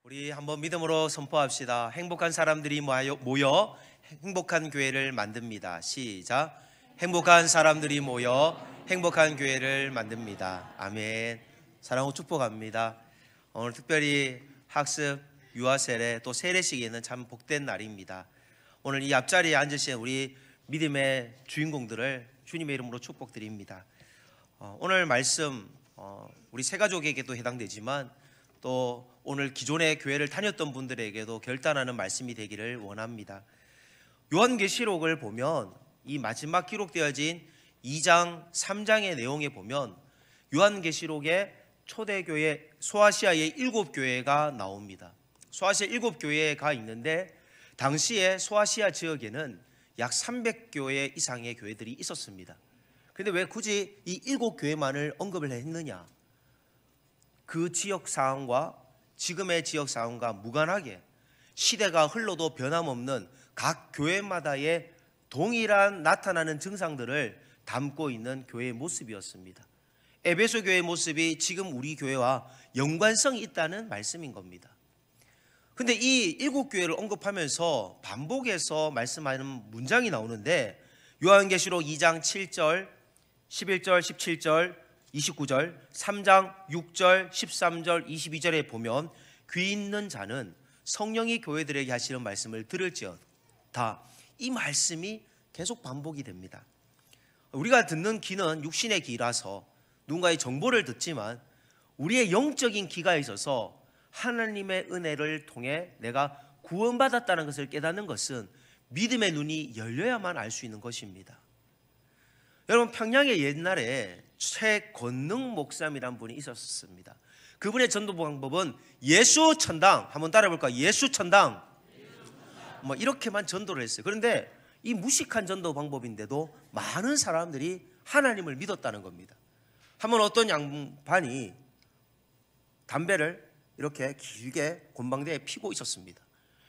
우리 한번 믿음으로 선포합시다. 행복한 사람들이 모여 행복한 교회를 만듭니다. 시작. 행복한 사람들이 모여 행복한 교회를 만듭니다. 아멘. 사랑하고 축복합니다. 오늘 특별히 학습, 유아세례 또 세례식에는 참 복된 날입니다. 오늘 이 앞자리에 앉으신 우리 믿음의 주인공들을 주님의 이름으로 축복드립니다. 오늘 말씀 우리 세 가족에게도 해당되지만 또 오늘 기존의 교회를 다녔던 분들에게도 결단하는 말씀이 되기를 원합니다. 요한계시록을 보면 이 마지막 기록되어진 2장 3장의 내용에 보면 요한계시록의 초대교회 소아시아의 7교회가 나옵니다. 소아시아 7교회가 있는데 당시에 소아시아 지역에는 약 300교회 이상의 교회들이 있었습니다. 그런데 왜 굳이 이 7교회만을 언급을 했느냐? 그 지역 상황과 지금의 지역 상황과 무관하게 시대가 흘러도 변함없는 각 교회마다의 동일한 나타나는 증상들을 담고 있는 교회의 모습이었습니다. 에베소 교회의 모습이 지금 우리 교회와 연관성이 있다는 말씀인 겁니다. 근데 이 7교회를 언급하면서 반복해서 말씀하는 문장이 나오는데 요한계시록 2장 7절, 11절, 17절, 29절, 3장 6절, 13절, 22절에 보면 귀 있는 자는 성령이 교회들에게 하시는 말씀을 들을지어다. 이 말씀이 계속 반복이 됩니다. 우리가 듣는 귀는 육신의 귀라서 누군가의 정보를 듣지만 우리의 영적인 귀가 있어서 하나님의 은혜를 통해 내가 구원받았다는 것을 깨닫는 것은 믿음의 눈이 열려야만 알 수 있는 것입니다. 여러분, 평양에 옛날에 최권능 목사님이란 분이 있었습니다. 그분의 전도 방법은 예수천당, 한번 따라해볼까요? 예수천당. 이렇게만 전도를 했어요. 그런데 이 무식한 전도 방법인데도 많은 사람들이 하나님을 믿었다는 겁니다. 한번 어떤 양반이 담배를 이렇게 길게 곤방대에 피고 있었습니다.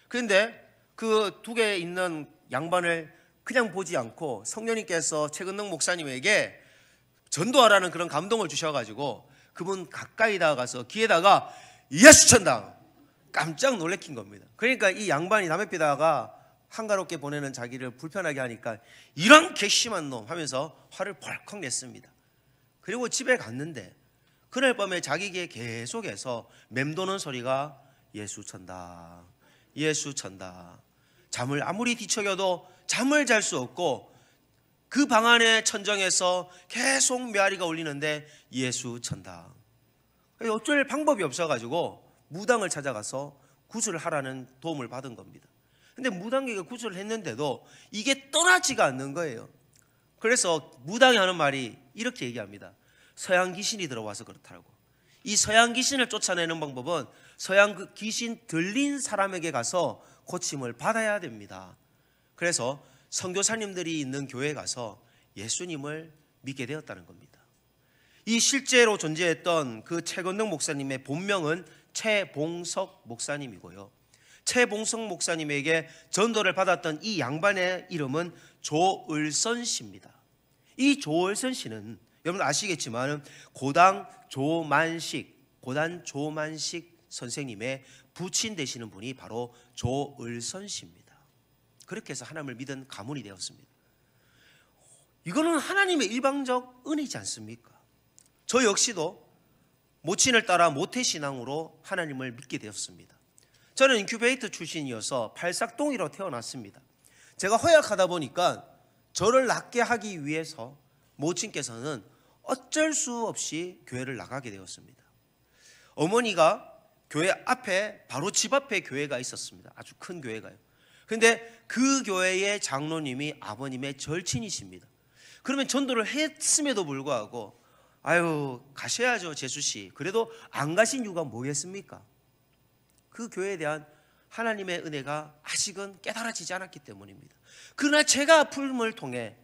그런데 그 두 개 있는 양반을 그냥 보지 않고 성령님께서 최근능 목사님에게 전도하라는 그런 감동을 주셔가지고 그분 가까이 다가가서 귀에다가 예수천당 깜짝 놀래킨 겁니다. 그러니까 이 양반이 담배 피다가 한가롭게 보내는 자기를 불편하게 하니까 이런 괘씸한 놈 하면서 화를 벌컥 냈습니다. 그리고 집에 갔는데 그날 밤에 자기 귀에 계속해서 맴도는 소리가 예수천당, 예수천당. 잠을 아무리 뒤척여도 잠을 잘 수 없고 그 방 안에 천정에서 계속 메아리가 울리는데 예수천당. 어쩔 방법이 없어가지고 무당을 찾아가서 구슬을 하라는 도움을 받은 겁니다. 근데 무당에게 구슬을 했는데도 이게 떠나지가 않는 거예요. 그래서 무당이 하는 말이 이렇게 얘기합니다. 서양 귀신이 들어와서 그렇다고. 이 서양 귀신을 쫓아내는 방법은 서양 귀신 들린 사람에게 가서 고침을 받아야 됩니다. 그래서 선교사님들이 있는 교회에 가서 예수님을 믿게 되었다는 겁니다. 이 실제로 존재했던 그 최건능 목사님의 본명은 최봉석 목사님이고요. 최봉석 목사님에게 전도를 받았던 이 양반의 이름은 조을선 씨입니다. 이 조을선 씨는 여러분 아시겠지만 고단 조만식 선생님의 부친 되시는 분이 바로 조을선 씨입니다. 그렇게 해서 하나님을 믿은 가문이 되었습니다. 이거는 하나님의 일방적 은혜이지 않습니까? 저 역시도 모친을 따라 모태신앙으로 하나님을 믿게 되었습니다. 저는 인큐베이터 출신이어서 팔싹동이로 태어났습니다. 제가 허약하다 보니까 저를 낫게 하기 위해서 모친께서는 어쩔 수 없이 교회를 나가게 되었습니다. 어머니가 교회 앞에 바로 집 앞에 교회가 있었습니다. 아주 큰 교회가요. 그런데 그 교회의 장로님이 아버님의 절친이십니다. 그러면 전도를 했음에도 불구하고 아유 가셔야죠 재수씨. 그래도 안 가신 이유가 뭐겠습니까? 그 교회에 대한 하나님의 은혜가 아직은 깨달아지지 않았기 때문입니다. 그러나 제가 아픔을 통해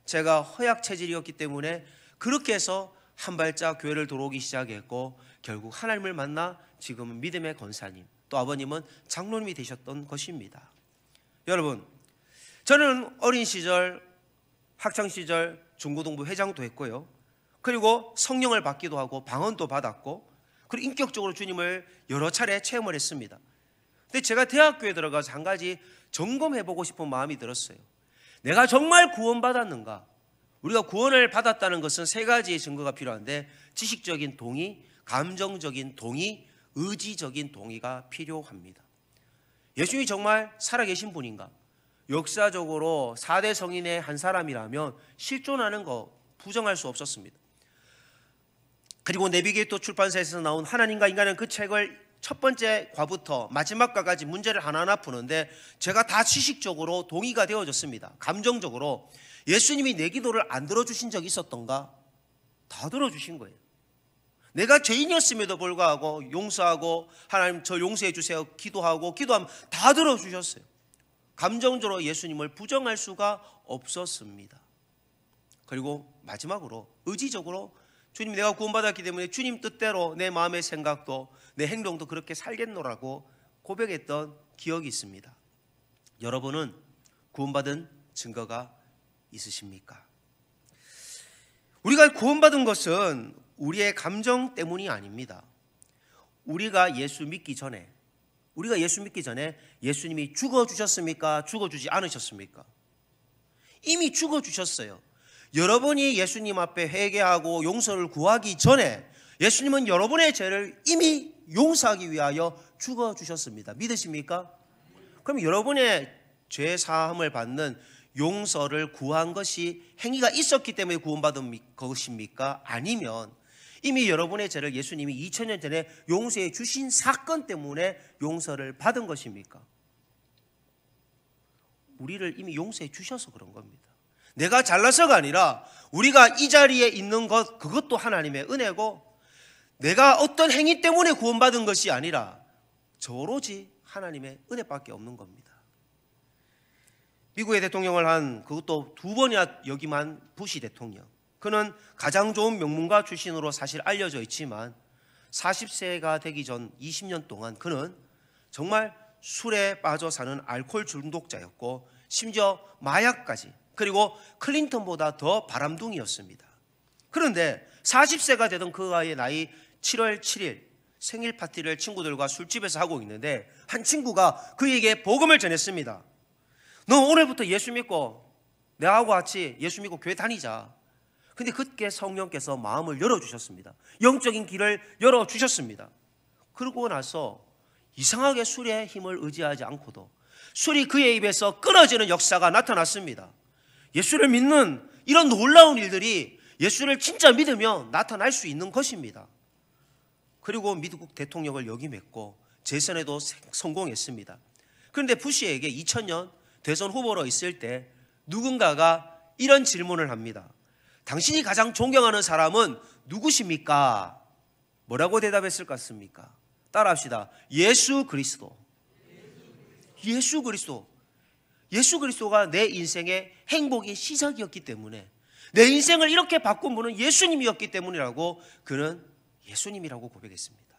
제가 허약 체질이었기 때문에 그렇게 해서 한 발짝 교회를 들어오기 시작했고 결국 하나님을 만나 지금은 믿음의 권사님, 또 아버님은 장로님이 되셨던 것입니다. 여러분, 저는 어린 시절, 학창시절 중고등부 회장도 했고요. 그리고 성령을 받기도 하고 방언도 받았고 그리고 인격적으로 주님을 여러 차례 체험을 했습니다. 근데 제가 대학교에 들어가서 한 가지 점검해보고 싶은 마음이 들었어요. 내가 정말 구원받았는가? 우리가 구원을 받았다는 것은 세 가지의 증거가 필요한데, 지식적인 동의, 감정적인 동의, 의지적인 동의가 필요합니다. 예수님이 정말 살아계신 분인가? 역사적으로 4대 성인의 한 사람이라면 실존하는 거 부정할 수 없었습니다. 그리고 내비게이터 출판사에서 나온 하나님과 인간은 그 책을 첫 번째 과부터 마지막 과까지 문제를 하나하나 푸는데 제가 다 지식적으로 동의가 되어졌습니다. 감정적으로 예수님이 내 기도를 안 들어주신 적이 있었던가? 다 들어주신 거예요. 내가 죄인이었음에도 불구하고 용서하고 하나님 저 용서해 주세요 기도하고 기도하면 다 들어주셨어요. 감정적으로 예수님을 부정할 수가 없었습니다. 그리고 마지막으로 의지적으로 주님 내가 구원받았기 때문에 주님 뜻대로 내 마음의 생각도 내 행동도 그렇게 살겠노라고 고백했던 기억이 있습니다. 여러분은 구원받은 증거가 있으십니까? 우리가 구원받은 것은 우리의 감정 때문이 아닙니다. 우리가 예수 믿기 전에 예수님이 죽어주셨습니까? 죽어주지 않으셨습니까? 이미 죽어주셨어요. 여러분이 예수님 앞에 회개하고 용서를 구하기 전에 예수님은 여러분의 죄를 이미 용서하기 위하여 죽어주셨습니다. 믿으십니까? 그럼 여러분의 죄 사함을 받는 용서를 구한 것이 행위가 있었기 때문에 구원받은 것입니까? 아니면 이미 여러분의 죄를 예수님이 2000년 전에 용서해 주신 사건 때문에 용서를 받은 것입니까? 우리를 이미 용서해 주셔서 그런 겁니다. 내가 잘나서가 아니라 우리가 이 자리에 있는 것 그것도 하나님의 은혜고 내가 어떤 행위 때문에 구원받은 것이 아니라 오로지 하나님의 은혜밖에 없는 겁니다. 미국의 대통령을 한 그것도 2번이나 역임한 부시 대통령, 그는 가장 좋은 명문가 출신으로 사실 알려져 있지만 40세가 되기 전 20년 동안 그는 정말 술에 빠져 사는 알코올 중독자였고 심지어 마약까지, 그리고 클린턴보다 더 바람둥이였습니다. 그런데 40세가 되던 그의 나이 7월 7일 생일 파티를 친구들과 술집에서 하고 있는데 한 친구가 그에게 복음을 전했습니다. 너 오늘부터 예수 믿고 내하고 같이 예수 믿고 교회 다니자. 근데 그때 성령께서 마음을 열어주셨습니다. 영적인 길을 열어주셨습니다. 그러고 나서 이상하게 술의 힘을 의지하지 않고도 술이 그의 입에서 끊어지는 역사가 나타났습니다. 예수를 믿는 이런 놀라운 일들이 예수를 진짜 믿으면 나타날 수 있는 것입니다. 그리고 미국 대통령을 역임했고 재선에도 성공했습니다. 그런데 부시에게 2000년 대선 후보로 있을 때 누군가가 이런 질문을 합니다. 당신이 가장 존경하는 사람은 누구십니까? 뭐라고 대답했을 것 같습니까? 따라합시다. 예수 그리스도. 예수 그리스도. 예수 그리스도가 내 인생의 행복의 시작이었기 때문에, 내 인생을 이렇게 바꾼 분은 예수님이었기 때문이라고 그는 예수님이라고 고백했습니다.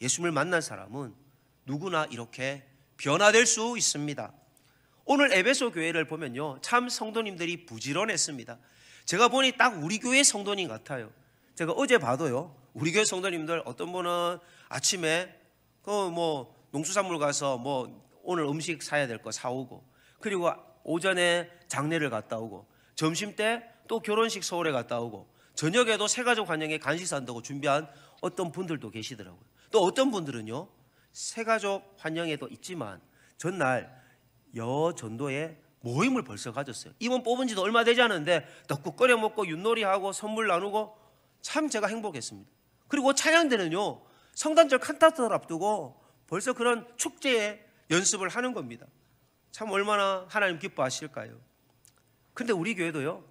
예수님을 만난 사람은 누구나 이렇게 변화될 수 있습니다. 오늘 에베소 교회를 보면요, 참 성도님들이 부지런했습니다. 제가 보니 딱 우리 교회 성도님 같아요. 제가 어제 봐도요, 우리 교회 성도님들 어떤 분은 아침에 농수산물 가서 오늘 음식 사야 될 거 사오고, 그리고 오전에 장례를 갔다 오고, 점심 때 또 결혼식 서울에 갔다 오고, 저녁에도 새가족 환영회 간식 산다고 준비한 어떤 분들도 계시더라고요. 또 어떤 분들은요, 새가족 환영회도 있지만 전날 여전도에 모임을 벌써 가졌어요. 이번 뽑은 지도 얼마 되지 않은데 떡국 끓여 먹고 윷놀이하고 선물 나누고 참 제가 행복했습니다. 그리고 찬양대는요, 성탄절 칸타타를 앞두고 벌써 그런 축제의 연습을 하는 겁니다. 참 얼마나 하나님 기뻐하실까요? 근데 우리 교회도요,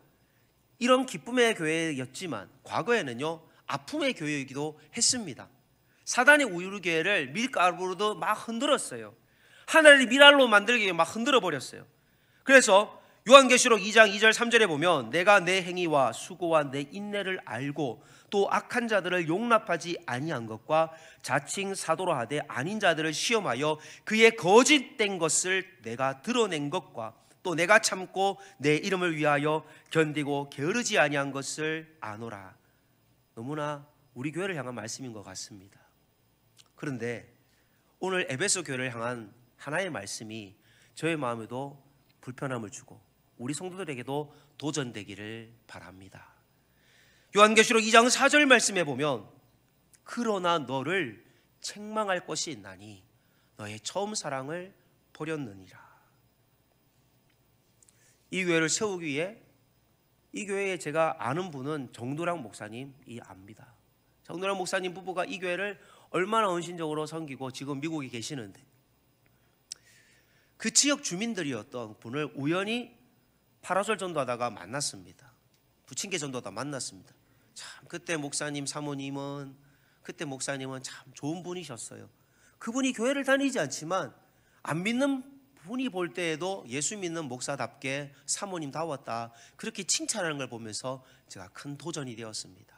이런 기쁨의 교회였지만 과거에는요, 아픔의 교회이기도 했습니다. 사단이 우리 교회를 밀가루로도 막 흔들었어요. 하나를 밀알로 만들기 위해 막 흔들어 버렸어요. 그래서 요한계시록 2장 2절 3절에 보면 내가 내 행위와 수고와 내 인내를 알고 또 악한 자들을 용납하지 아니한 것과 자칭 사도로 하되 아닌 자들을 시험하여 그의 거짓된 것을 내가 드러낸 것과 또 내가 참고 내 이름을 위하여 견디고 게으르지 아니한 것을 아노라. 너무나 우리 교회를 향한 말씀인 것 같습니다. 그런데 오늘 에베소 교회를 향한 하나의 말씀이 저의 마음에도 불편함을 주고 우리 성도들에게도 도전되기를 바랍니다. 요한계시록 2장 4절 말씀에 보면 그러나 너를 책망할 것이 있나니 너의 처음 사랑을 버렸느니라. 이 교회를 세우기 위해 이 교회에 제가 아는 분은 정도랑 목사님이 압니다. 정도랑 목사님 부부가 이 교회를 얼마나 헌신적으로 섬기고 지금 미국에 계시는데 그 지역 주민들이었던 분을 우연히 파라솔 전도하다가 만났습니다. 부침개 전도하다 만났습니다. 참 그때 목사님은 참 좋은 분이셨어요. 그분이 교회를 다니지 않지만 안 믿는 분이 볼 때에도 예수 믿는 목사답게 사모님다웠다, 그렇게 칭찬하는 걸 보면서 제가 큰 도전이 되었습니다.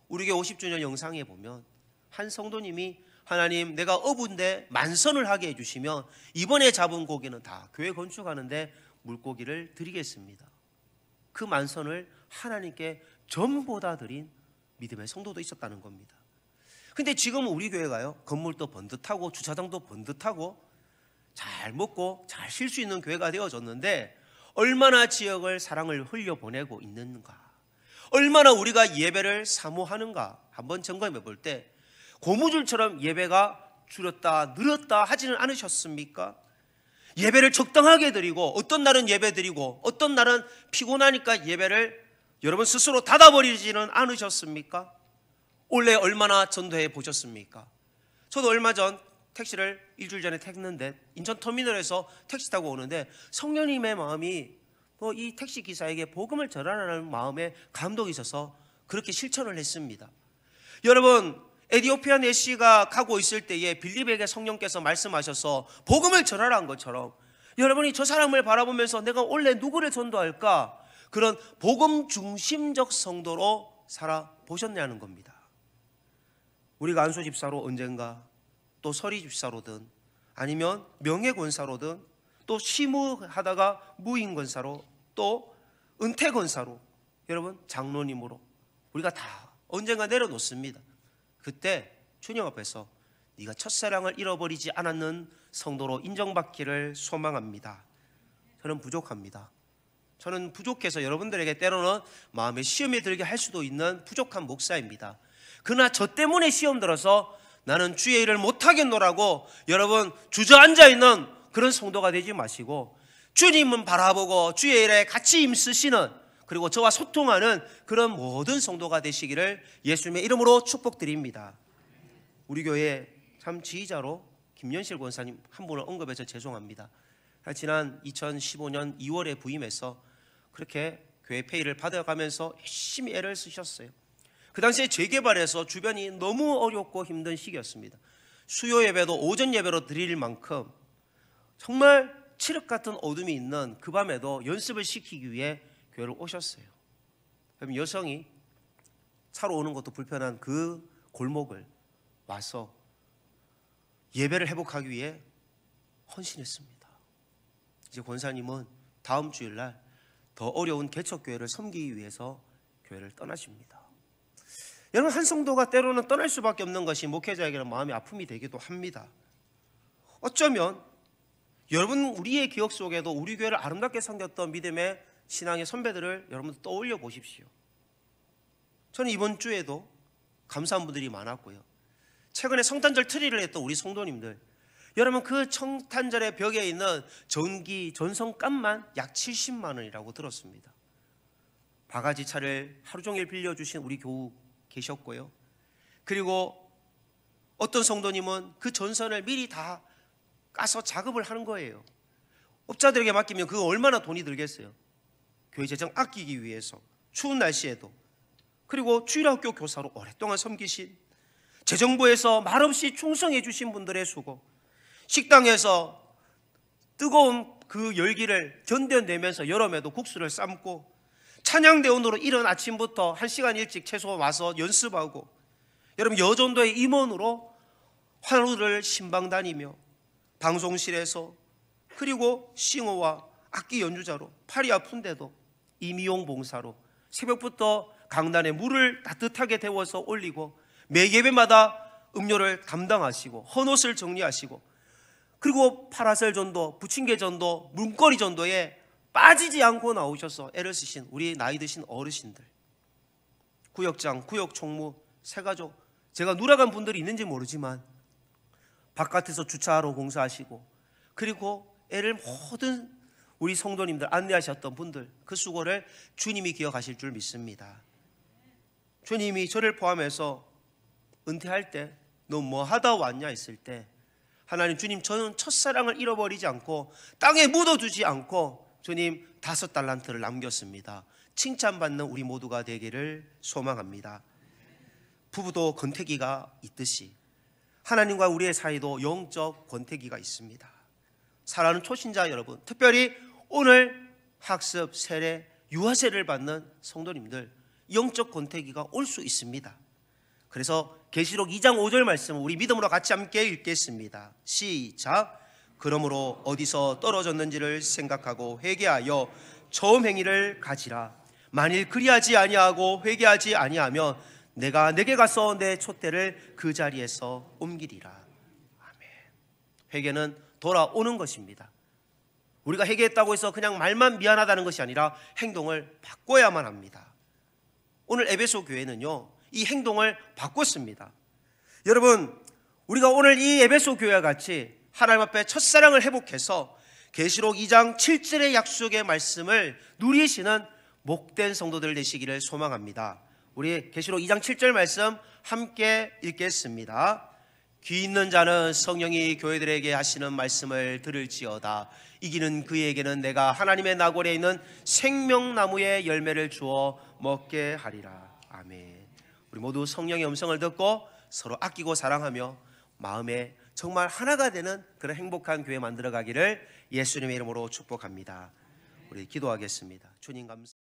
우리 교회 50주년 영상에 보면 한 성도님이 하나님 내가 어부인데 만선을 하게 해주시면 이번에 잡은 고기는 다 교회 건축하는데 물고기를 드리겠습니다. 그 만선을 하나님께 전부 다 드린 믿음의 성도도 있었다는 겁니다. 근데 지금 우리 교회가요, 건물도 번듯하고 주차장도 번듯하고 잘 먹고 잘 쉴 수 있는 교회가 되어졌는데 얼마나 지역을 사랑을 흘려보내고 있는가, 얼마나 우리가 예배를 사모하는가 한번 점검해 볼 때 고무줄처럼 예배가 줄었다 늘었다 하지는 않으셨습니까? 예배를 적당하게 드리고 어떤 날은 예배 드리고 어떤 날은 피곤하니까 예배를 여러분 스스로 닫아버리지는 않으셨습니까? 올해 얼마나 전도해 보셨습니까? 저도 얼마 전 택시를 일주일 전에 탔는데 인천터미널에서 택시 타고 오는데 성령님의 마음이 이 택시 기사에게 복음을 전하라는 마음에 감동이 있어서 그렇게 실천을 했습니다. 여러분 에디오피아 내시가 가고 있을 때에 빌립에게 성령께서 말씀하셔서 복음을 전하라는 것처럼 여러분이 저 사람을 바라보면서 내가 원래 누구를 전도할까, 그런 복음 중심적 성도로 살아보셨냐는 겁니다. 우리가 안수 집사로 언젠가 또 서리 집사로든 아니면 명예권사로든 또 시무하다가 무인권사로 또 은퇴권사로 여러분 장로님으로 우리가 다 언젠가 내려놓습니다. 그때 주님 앞에서 네가 첫사랑을 잃어버리지 않았는 성도로 인정받기를 소망합니다. 저는 부족합니다. 저는 부족해서 여러분들에게 때로는 마음의 시험에 들게 할 수도 있는 부족한 목사입니다. 그러나 저 때문에 시험 들어서 나는 주의 일을 못하겠노라고 여러분 주저앉아 있는 그런 성도가 되지 마시고 주님은 바라보고 주의 일에 같이 힘쓰시는, 그리고 저와 소통하는 그런 모든 성도가 되시기를 예수님의 이름으로 축복드립니다. 우리 교회 참 지휘자로 김연실 권사님 한 분을 언급해서 죄송합니다. 지난 2015년 2월에 부임해서 그렇게 교회 페이를 받아가면서 열심히 애를 쓰셨어요. 그 당시에 재개발해서 주변이 너무 어렵고 힘든 시기였습니다. 수요 예배도 오전 예배로 드릴 만큼 정말 칠흑 같은 어둠이 있는 그 밤에도 연습을 시키기 위해 교회를 오셨어요. 그럼 여성이 차로 오는 것도 불편한 그 골목을 와서 예배를 회복하기 위해 헌신했습니다. 이제 권사님은 다음 주일날 더 어려운 개척교회를 섬기기 위해서 교회를 떠나십니다. 여러분 한 성도가 때로는 떠날 수밖에 없는 것이 목회자에게는 마음의 아픔이 되기도 합니다. 어쩌면 여러분 우리의 기억 속에도 우리 교회를 아름답게 섬겼던 믿음의 신앙의 선배들을 여러분들 떠올려 보십시오. 저는 이번 주에도 감사한 분들이 많았고요. 최근에 성탄절 트리를 했던 우리 성도님들, 여러분 그 성탄절의 벽에 있는 전기 전선값만 약 70만 원이라고 들었습니다. 바가지 차를 하루 종일 빌려주신 우리 교우 계셨고요. 그리고 어떤 성도님은 그 전선을 미리 다 까서 작업을 하는 거예요. 업자들에게 맡기면 그거 얼마나 돈이 들겠어요. 교회 재정 아끼기 위해서 추운 날씨에도. 그리고 주일학교 교사로 오랫동안 섬기신, 재정부에서 말없이 충성해 주신 분들의 수고, 식당에서 뜨거운 그 열기를 견뎌내면서 여름에도 국수를 삶고, 찬양대원으로 이른 아침부터 1시간 일찍 최소 와서 연습하고, 여러분 여전도의 임원으로 환우를 신방 다니며 방송실에서, 그리고 싱어와 악기 연주자로 팔이 아픈데도 임의용 봉사로 새벽부터 강단에 물을 따뜻하게 데워서 올리고 매 예배마다 음료를 담당하시고 헌옷을 정리하시고 그리고 파라셀 전도, 부침개 전도, 문거리 전도에 빠지지 않고 나오셔서 애를 쓰신 우리 나이 드신 어르신들, 구역장, 구역총무, 새가족, 제가 누락한 분들이 있는지 모르지만 바깥에서 주차하러 공사하시고 그리고 애를 모든 우리 성도님들 안내하셨던 분들, 그 수고를 주님이 기억하실 줄 믿습니다. 주님이 저를 포함해서 은퇴할 때 너 뭐 하다 왔냐 했을 때 하나님, 주님 저는 첫사랑을 잃어버리지 않고 땅에 묻어두지 않고 주님 5달란트를 남겼습니다. 칭찬받는 우리 모두가 되기를 소망합니다. 부부도 권태기가 있듯이 하나님과 우리의 사이도 영적 권태기가 있습니다. 사랑하는 초신자 여러분, 특별히 오늘 학습, 세례, 유아세를 받는 성도님들, 영적 권태기가 올 수 있습니다. 그래서 계시록 2장 5절 말씀을 우리 믿음으로 같이 함께 읽겠습니다. 시작. 그러므로 어디서 떨어졌는지를 생각하고 회개하여 처음 행위를 가지라. 만일 그리하지 아니하고 회개하지 아니하면 내가 내게 가서 내 촛대를 그 자리에서 옮기리라. 아멘. 회개는 돌아오는 것입니다. 우리가 회개했다고 해서 그냥 말만 미안하다는 것이 아니라 행동을 바꿔야만 합니다. 오늘 에베소 교회는요, 이 행동을 바꿨습니다. 여러분, 우리가 오늘 이 에베소 교회와 같이 하나님 앞에 첫사랑을 회복해서 계시록 2장 7절의 약속의 말씀을 누리시는 복된 성도들 되시기를 소망합니다. 우리 계시록 2장 7절 말씀 함께 읽겠습니다. 귀 있는 자는 성령이 교회들에게 하시는 말씀을 들을지어다. 이기는 그에게는 내가 하나님의 나골에 있는 생명나무의 열매를 주어 먹게 하리라. 아멘. 우리 모두 성령의 음성을 듣고 서로 아끼고 사랑하며 마음에 정말 하나가 되는 그런 행복한 교회 만들어가기를 예수님의 이름으로 축복합니다. 우리 기도하겠습니다. 주님 감사합니다.